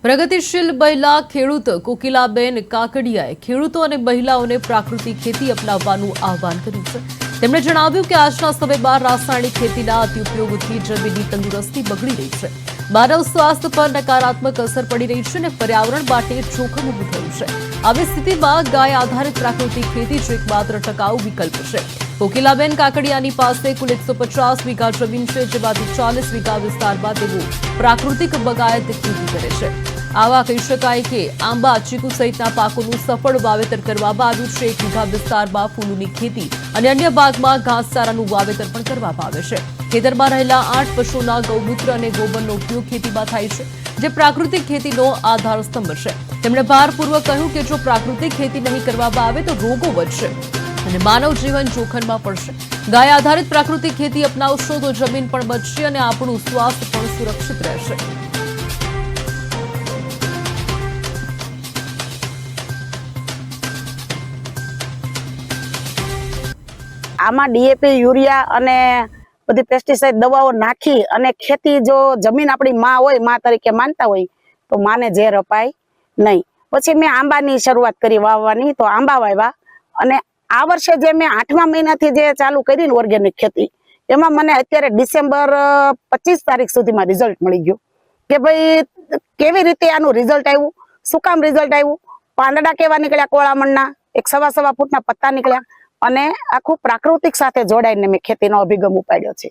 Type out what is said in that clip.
પ્રગતિશીલ મહિલા ખેડૂત કોકિલાબેન કાકડિયાએ ખેડૂતો અને મહિલાઓને પ્રાકૃતિક ખેતી અપનાવવાનું આહવાન કર્યું છે। તેમણે જણાવ્યું કે આજના સમયમાં રાસાયણિક ખેતીના અતિઉપયોગથી જમીનની તંદુરસ્તી બગડી રહી છે, માનવ સ્વાસ્થ્ય પર નકારાત્મક અસર પડી રહી છે અને પર્યાવરણ માટે જોખમ ઊભું થયું છે। આવી સ્થિતિમાં ગાય આધારિત પ્રાકૃતિક ખેતી જ એકમાત્ર ટકાઉ વિકલ્પ છે। કોકિલાબેન કાકડિયાની પાસે કુલ 150 વીઘા જમીન છે, જેમાંથી 40 વીઘા વિસ્તારમાં તેઓ પ્રાકૃતિક બાગાયત ખેતી કરે છે। આવા કહી શકાય કે આંબા, ચીકુ સહિતના પાકોનું સફળ વાવેતર કરવામાં આવ્યું છે। 1 વીઘા વિસ્તારમાં ફૂલોની ખેતી અને અન્ય ભાગમાં ઘાસચારાનું વાવેતર પણ કરવામાં આવે છે। ખેતરમાં રહેલા 8 પશુઓના ગૌમૂત્ર અને ગોબરનો ઉપયોગ ખેતીમાં થાય છે, જે પ્રાકૃતિક ખેતીનો આધાર સ્તંભ છે। તેમણે ભારપૂર્વક કહ્યું કે જો પ્રાકૃતિક ખેતી નહીં કરવામાં આવે તો રોગો વધશે અને માનવ જીવન જોખમમાં પડશે। ગાય આધારિત પ્રાકૃતિક ખેતી અપનાવશો તો જમીન પણ બચશે અને આપણું સ્વાસ્થ્ય પણ સુરક્ષિત રહેશે। આમાં ડીએપી, યુરિયા અને બધી પેસ્ટિસાઇડ દવાઓ નાખી અને ખેતી જો જમીન આપણી માં હોય, માં તરીકે માનતા હોય તો માને ઝેર અપાય નહીં। પછી મેં આંબાની શરૂઆત કરી વાવવાની, તો આંબા વાવ્યા અને આ વર્ષે જે મેં 8મા મહિનાથી જે ચાલુ કરી ને ઓર્ગેનિક ખેતી, એમાં મને અત્યારે ડિસેમ્બર 25 તારીખ સુધીમાં રિઝલ્ટ મળી ગયું કે ભાઈ કેવી રીતે આનું રિઝલ્ટ આવ્યું, શું કામ રિઝલ્ટ આવ્યું। પાંદડા કેવા નીકળ્યા, કોળામણના 1.25 ફૂટના પત્તા નીકળ્યા અને આખું પ્રાકૃતિક સાથે જોડાઈને મેં ખેતીનો અભિગમ ઉપાડ્યો છે।